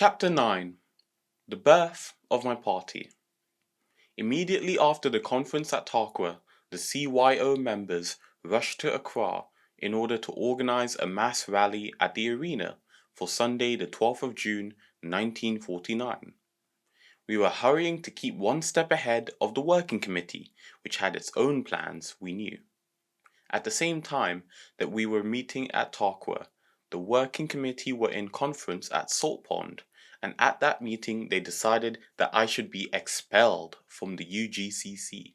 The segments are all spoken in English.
Chapter 9. The Birth of My Party. Immediately after the conference at Tarkwa, the CYO members rushed to Accra in order to organize a mass rally at the arena for Sunday the 12th of June 1949. We were hurrying to keep one step ahead of the working committee, which had its own plans, we knew. At the same time that we were meeting at Tarkwa, the working committee were in conference at Salt Pond, and at that meeting they decided that I should be expelled from the UGCC.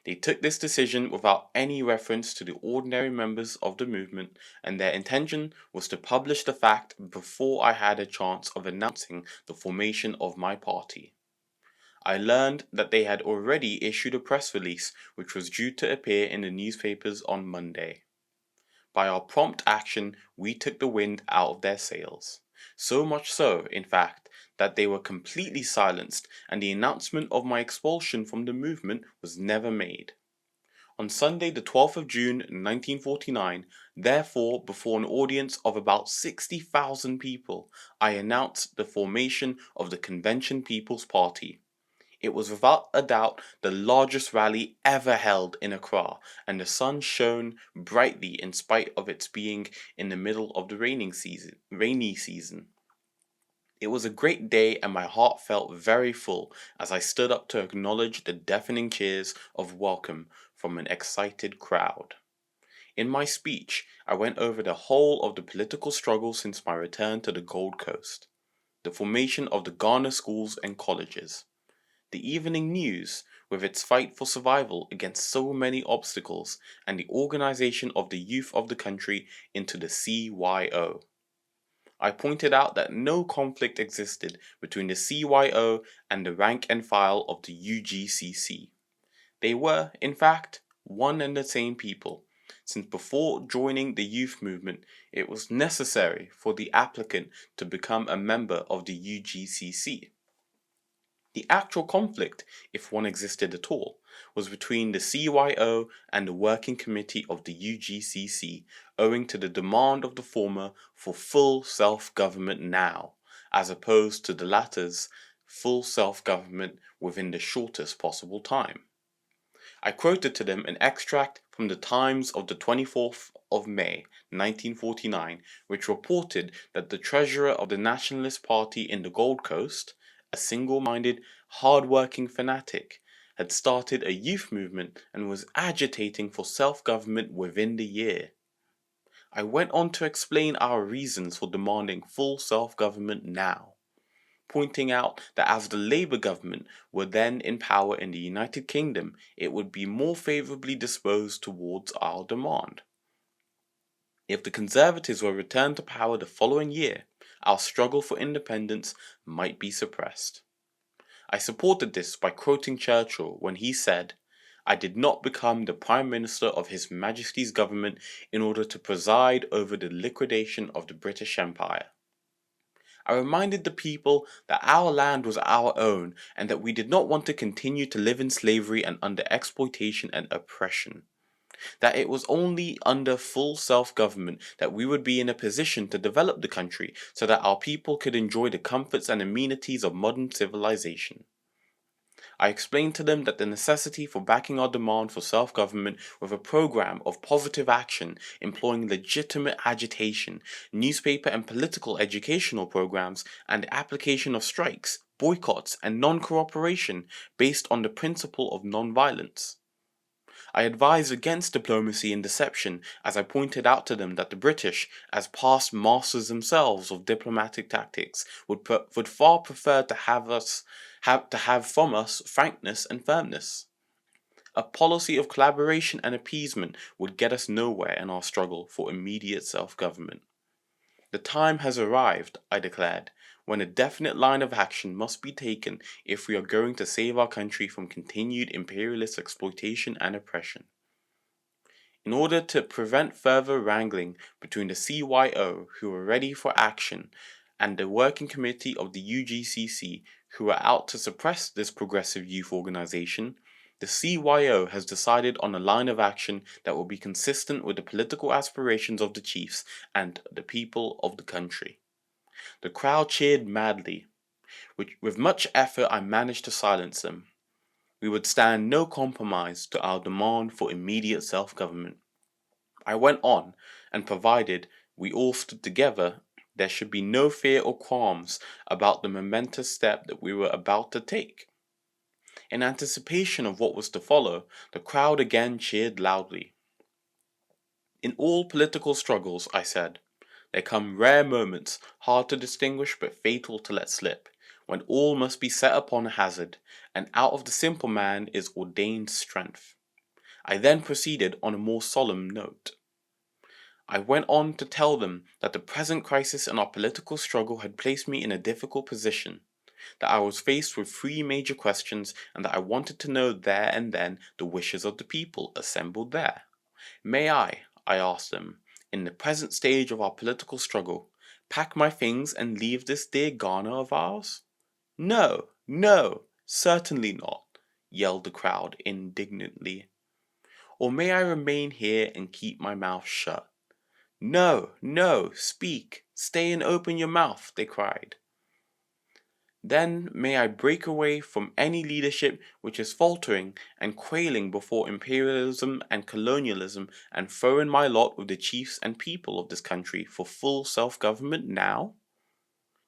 They took this decision without any reference to the ordinary members of the movement, and their intention was to publish the fact before I had a chance of announcing the formation of my party. I learned that they had already issued a press release which was due to appear in the newspapers on Monday. By our prompt action, we took the wind out of their sails. So much so, in fact, that they were completely silenced and the announcement of my expulsion from the movement was never made. On Sunday the 12th of June 1949, therefore before an audience of about 60,000 people, I announced the formation of the Convention People's Party. It was without a doubt the largest rally ever held in Accra, and the sun shone brightly in spite of its being in the middle of the rainy season. It was a great day and my heart felt very full as I stood up to acknowledge the deafening cheers of welcome from an excited crowd. In my speech, I went over the whole of the political struggle since my return to the Gold Coast, the formation of the Ghana schools and colleges, the evening news, with its fight for survival against so many obstacles, and the organization of the youth of the country into the CYO. I pointed out that no conflict existed between the CYO and the rank and file of the UGCC. They were, in fact, one and the same people, since before joining the youth movement, it was necessary for the applicant to become a member of the UGCC. The actual conflict, if one existed at all, was between the CYO and the working committee of the UGCC, owing to the demand of the former for full self-government now, as opposed to the latter's full self-government within the shortest possible time. I quoted to them an extract from the Times of the 24th of May, 1949, which reported that the treasurer of the Nationalist Party in the Gold Coast, a single-minded, hard-working fanatic, had started a youth movement and was agitating for self-government within the year. I went on to explain our reasons for demanding full self-government now, pointing out that as the Labour government were then in power in the United Kingdom, it would be more favourably disposed towards our demand. If the Conservatives were returned to power the following year, our struggle for independence might be suppressed. I supported this by quoting Churchill when he said, "I did not become the Prime Minister of His Majesty's government in order to preside over the liquidation of the British Empire." I reminded the people that our land was our own and that we did not want to continue to live in slavery and under exploitation and oppression. That it was only under full self-government that we would be in a position to develop the country so that our people could enjoy the comforts and amenities of modern civilization. I explained to them that the necessity for backing our demand for self-government with a program of positive action employing legitimate agitation, newspaper and political educational programs, and the application of strikes, boycotts, and non-cooperation based on the principle of non-violence. I advised against diplomacy and deception as I pointed out to them that the British, as past masters themselves of diplomatic tactics, would far prefer to have from us frankness and firmness. A policy of collaboration and appeasement would get us nowhere in our struggle for immediate self-government. The time has arrived, I declared, when a definite line of action must be taken if we are going to save our country from continued imperialist exploitation and oppression. In order to prevent further wrangling between the CYO, who were ready for action, and the working committee of the UGCC, who were out to suppress this progressive youth organization, the CYO has decided on a line of action that will be consistent with the political aspirations of the chiefs and the people of the country. The crowd cheered madly. With much effort I managed to silence them. We would stand no compromise to our demand for immediate self-government. I went on, and provided we all stood together, there should be no fear or qualms about the momentous step that we were about to take. In anticipation of what was to follow, the crowd again cheered loudly. In all political struggles, I said, there come rare moments, hard to distinguish but fatal to let slip, when all must be set upon a hazard, and out of the simple man is ordained strength. I then proceeded on a more solemn note. I went on to tell them that the present crisis in our political struggle had placed me in a difficult position, that I was faced with three major questions, and that I wanted to know there and then the wishes of the people assembled there. May I asked them, in the present stage of our political struggle, pack my things and leave this dear Ghana of ours? No, no, certainly not, yelled the crowd indignantly. Or may I remain here and keep my mouth shut? No, no, speak, stay and open your mouth, they cried. Then may I break away from any leadership which is faltering and quailing before imperialism and colonialism, and throw in my lot with the chiefs and people of this country for full self-government now?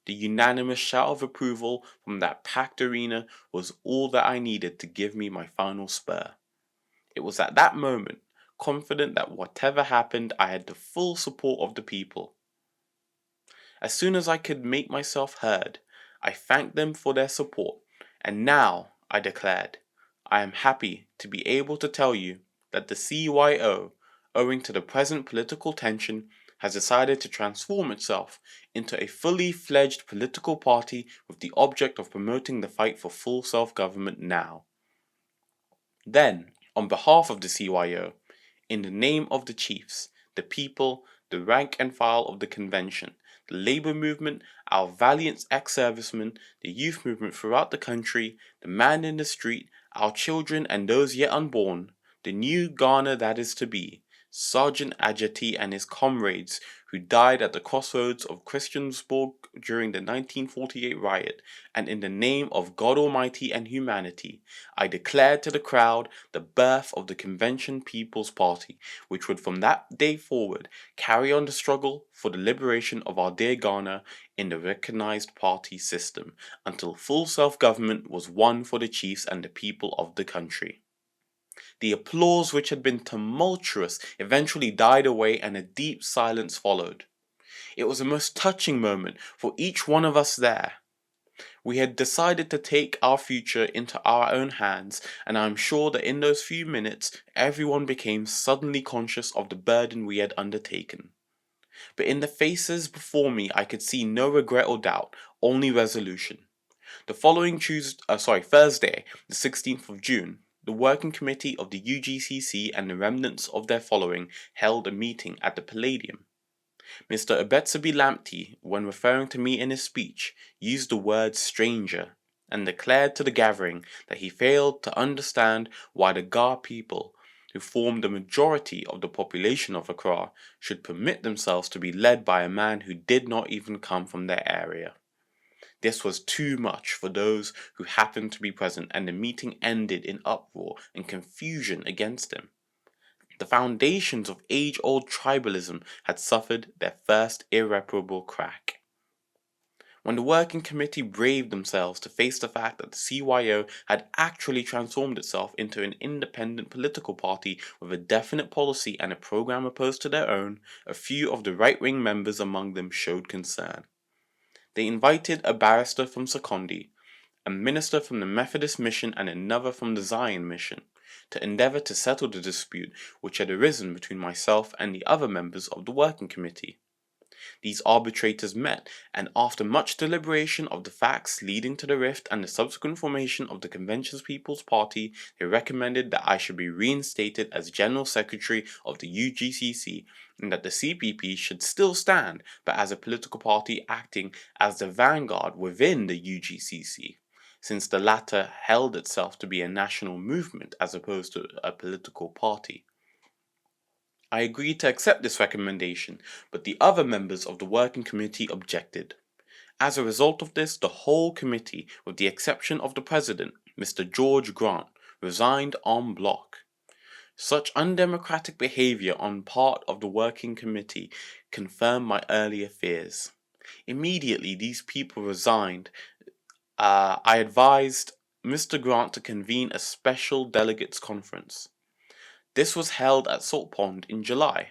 The unanimous shout of approval from that packed arena was all that I needed to give me my final spur. It was at that moment, confident that whatever happened I had the full support of the people. As soon as I could make myself heard, I thanked them for their support, and now, I declared, I am happy to be able to tell you that the CYO, owing to the present political tension, has decided to transform itself into a fully fledged political party with the object of promoting the fight for full self-government now. Then, on behalf of the CYO, in the name of the chiefs, the people, the rank and file of the convention, the labor movement, our valiant ex-servicemen, the youth movement throughout the country, the man in the street, our children and those yet unborn, the new Ghana that is to be, Sergeant Ajati and his comrades who died at the crossroads of Christiansborg during the 1948 riot, and in the name of God Almighty and humanity, I declared to the crowd the birth of the Convention People's Party, which would from that day forward carry on the struggle for the liberation of our dear Ghana in the recognized party system, until full self-government was won for the chiefs and the people of the country. The applause, which had been tumultuous, eventually died away and a deep silence followed. It was a most touching moment for each one of us there. We had decided to take our future into our own hands, and I am sure that in those few minutes everyone became suddenly conscious of the burden we had undertaken. But in the faces before me I could see no regret or doubt, only resolution. The following Thursday, the 16th of June, the Working Committee of the UGCC and the remnants of their following held a meeting at the Palladium. Mr. Obetsubi Lamptey, when referring to me in his speech, used the word stranger, and declared to the gathering that he failed to understand why the Ga people, who formed the majority of the population of Accra, should permit themselves to be led by a man who did not even come from their area. This was too much for those who happened to be present, and the meeting ended in uproar and confusion against him. The foundations of age-old tribalism had suffered their first irreparable crack. When the working committee braved themselves to face the fact that the CYO had actually transformed itself into an independent political party with a definite policy and a program opposed to their own, a few of the right-wing members among them showed concern. They invited a barrister from Sekondi, a minister from the Methodist Mission and another from the Zion Mission, to endeavor to settle the dispute which had arisen between myself and the other members of the working committee. These arbitrators met, and after much deliberation of the facts leading to the rift and the subsequent formation of the Convention's People's Party, they recommended that I should be reinstated as General Secretary of the UGCC, and that the CPP should still stand, but as a political party acting as the vanguard within the UGCC, since the latter held itself to be a national movement as opposed to a political party. I agreed to accept this recommendation, but the other members of the working committee objected. As a result of this, the whole committee, with the exception of the president, Mr. George Grant, resigned en bloc. Such undemocratic behavior on part of the working committee confirmed my earlier fears. Immediately these people resigned, I advised Mr. Grant to convene a special delegates conference. This was held at Salt Pond in July.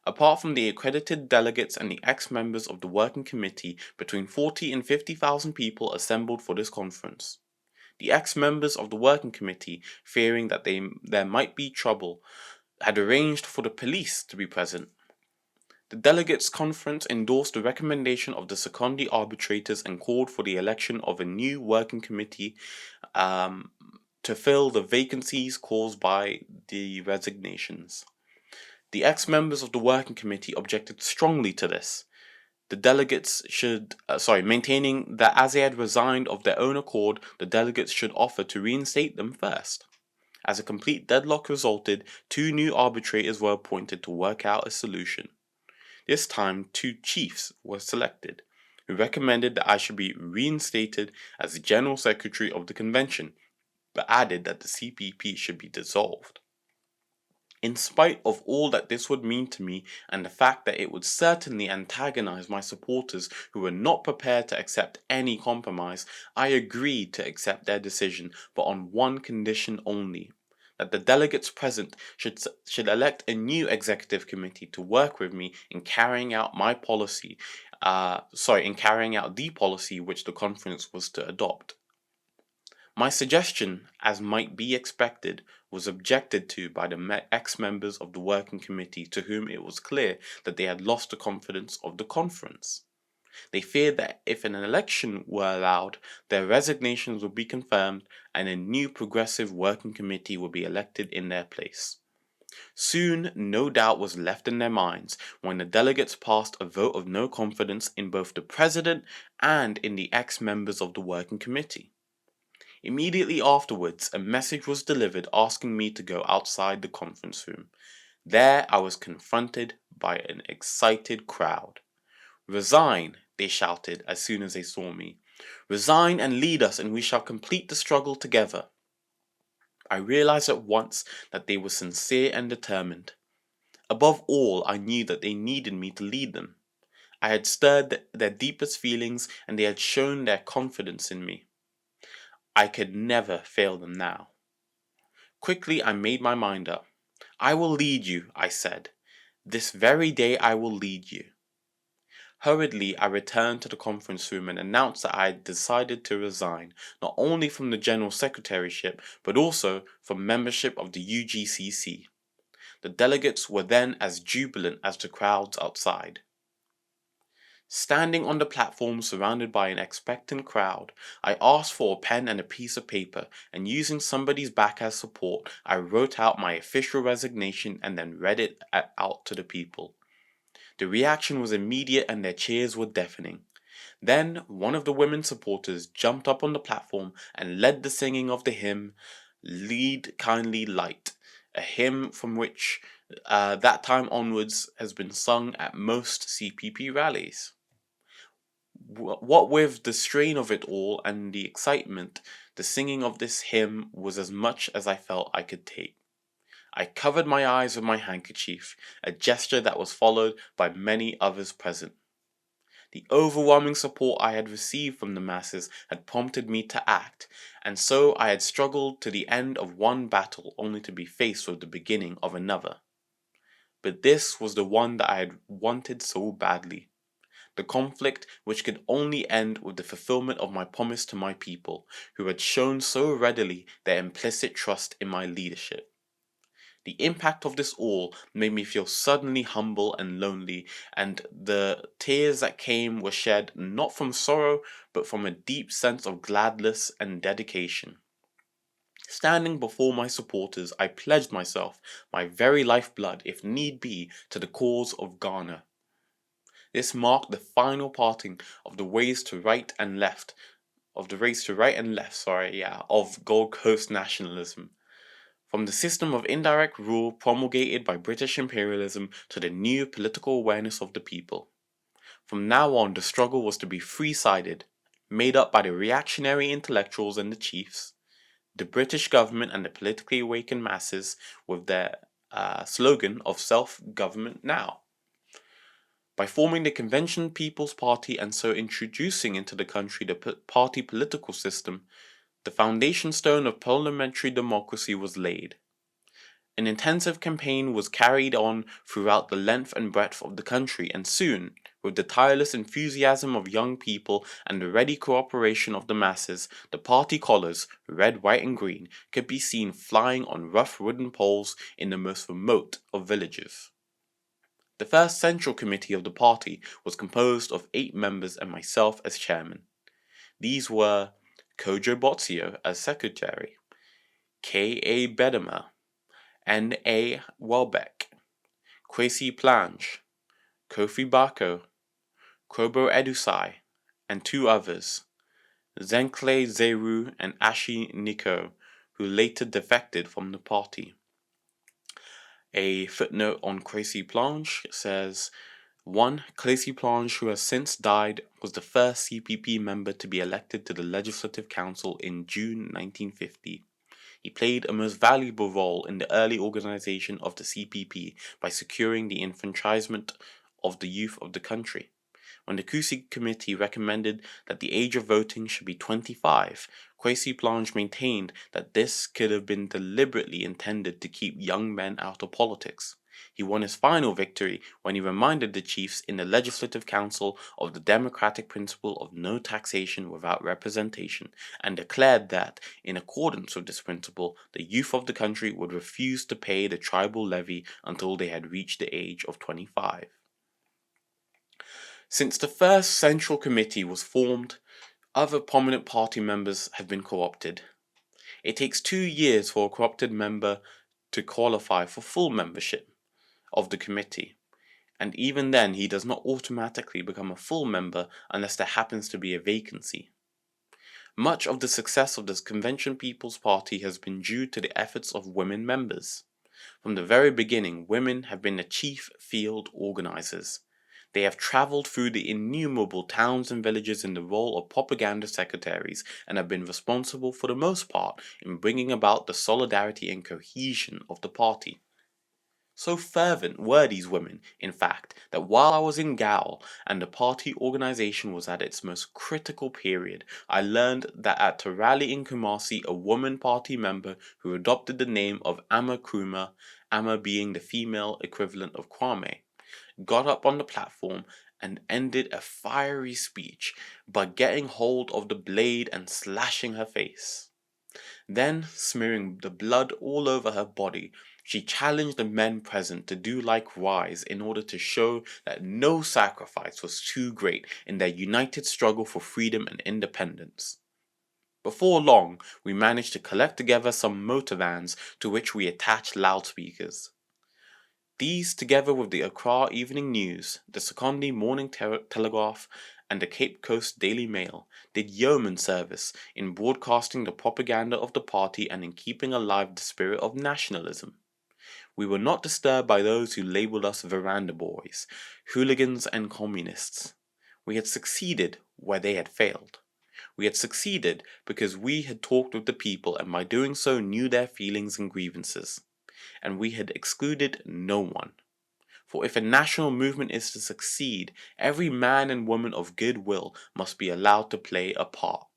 Apart from the accredited delegates and the ex-members of the working committee, between 40 and 50,000 people assembled for this conference. The ex-members of the working committee, fearing that there might be trouble, had arranged for the police to be present. The delegates' conference endorsed the recommendation of the Secondi arbitrators and called for the election of a new working committee to fill the vacancies caused by the resignations. The ex-members of the working committee objected strongly to this. The delegates maintaining that as they had resigned of their own accord, the delegates should offer to reinstate them first. As a complete deadlock resulted, 2 new arbitrators were appointed to work out a solution. This time, 2 chiefs were selected, who recommended that I should be reinstated as the General Secretary of the Convention, but added that the CPP should be dissolved. In spite of all that this would mean to me, and the fact that it would certainly antagonize my supporters who were not prepared to accept any compromise, I agreed to accept their decision, but on one condition only: that the delegates present should elect a new executive committee to work with me in carrying out the policy which the conference was to adopt. My suggestion, as might be expected, was objected to by the ex-members of the working committee, to whom it was clear that they had lost the confidence of the conference. They feared that if an election were allowed, their resignations would be confirmed and a new progressive working committee would be elected in their place. Soon, no doubt was left in their minds when the delegates passed a vote of no confidence in both the president and in the ex-members of the working committee. Immediately afterwards, a message was delivered asking me to go outside the conference room. There I was confronted by an excited crowd. "Resign," they shouted as soon as they saw me. "Resign and lead us, and we shall complete the struggle together." I realized at once that they were sincere and determined. Above all, I knew that they needed me to lead them. I had stirred their deepest feelings, and they had shown their confidence in me. I could never fail them now. Quickly I made my mind up. "I will lead you," I said. "This very day I will lead you." Hurriedly, I returned to the conference room and announced that I had decided to resign, not only from the General Secretaryship, but also from membership of the UGCC. The delegates were then as jubilant as the crowds outside. Standing on the platform surrounded by an expectant crowd, I asked for a pen and a piece of paper, and using somebody's back as support, I wrote out my official resignation and then read it out to the people. The reaction was immediate and their cheers were deafening. Then one of the women supporters jumped up on the platform and led the singing of the hymn, "Lead Kindly Light," a hymn from which that time onwards has been sung at most CPP rallies. What with the strain of it all and the excitement, the singing of this hymn was as much as I felt I could take. I covered my eyes with my handkerchief, a gesture that was followed by many others present. The overwhelming support I had received from the masses had prompted me to act, and so I had struggled to the end of one battle only to be faced with the beginning of another. But this was the one that I had wanted so badly. The conflict which could only end with the fulfillment of my promise to my people, who had shown so readily their implicit trust in my leadership. The impact of this all made me feel suddenly humble and lonely, and the tears that came were shed not from sorrow, but from a deep sense of gladness and dedication. Standing before my supporters, I pledged myself, my very lifeblood, if need be, to the cause of Ghana. This marked the final parting of the ways to right and left, of Gold Coast nationalism. From the system of indirect rule promulgated by British imperialism to the new political awareness of the people. From now on, the struggle was to be three-sided, made up by the reactionary intellectuals and the chiefs, the British government and the politically awakened masses with their slogan of self-government now. By forming the Convention People's Party and so introducing into the country the party political system, the foundation stone of parliamentary democracy was laid. An intensive campaign was carried on throughout the length and breadth of the country, and soon, with the tireless enthusiasm of young people and the ready cooperation of the masses, the party colours, red, white and green, could be seen flying on rough wooden poles in the most remote of villages. The first central committee of the party was composed of 8 members and myself as chairman. These were Kojo Botsio as secretary, K.A. Bedema, N.A. Welbeck, Kwesi Plange, Kofi Bako, Krobo Edusai, and 2 others, Zenkle Zeru and Ashi Niko, who later defected from the party. A footnote on Kwesi Plange says, 1. Kwesi Plange, who has since died, was the first CPP member to be elected to the Legislative Council in June 1950. He played a most valuable role in the early organization of the CPP by securing the enfranchisement of the youth of the country. When the Kusi Committee recommended that the age of voting should be 25, Kwesi Plange maintained that this could have been deliberately intended to keep young men out of politics. He won his final victory when he reminded the chiefs in the Legislative Council of the democratic principle of no taxation without representation, and declared that, in accordance with this principle, the youth of the country would refuse to pay the tribal levy until they had reached the age of 25. Since the first Central Committee was formed, other prominent party members have been co-opted. It takes 2 years for a co-opted member to qualify for full membership of the committee, and even then he does not automatically become a full member unless there happens to be a vacancy. Much of the success of this Convention People's Party has been due to the efforts of women members. From the very beginning, women have been the chief field organizers. They have traveled through the innumerable towns and villages in the role of propaganda secretaries and have been responsible for the most part in bringing about the solidarity and cohesion of the party. So fervent were these women, in fact, that while I was in Gaol and the party organization was at its most critical period, I learned that at a rally in Kumasi, a woman party member who adopted the name of Amma Nkrumah, Amma being the female equivalent of Kwame, got up on the platform and ended a fiery speech by getting hold of the blade and slashing her face. Then, smearing the blood all over her body, she challenged the men present to do likewise in order to show that no sacrifice was too great in their united struggle for freedom and independence. Before long, we managed to collect together some motor vans to which we attached loudspeakers. These, together with the Accra Evening News, the Secondi Morning Telegraph, and the Cape Coast Daily Mail, did yeoman service in broadcasting the propaganda of the party and in keeping alive the spirit of nationalism. We were not disturbed by those who labelled us veranda boys, hooligans and communists. We had succeeded where they had failed. We had succeeded because we had talked with the people and by doing so knew their feelings and grievances. And we had excluded no one. For if a national movement is to succeed, every man and woman of good will must be allowed to play a part.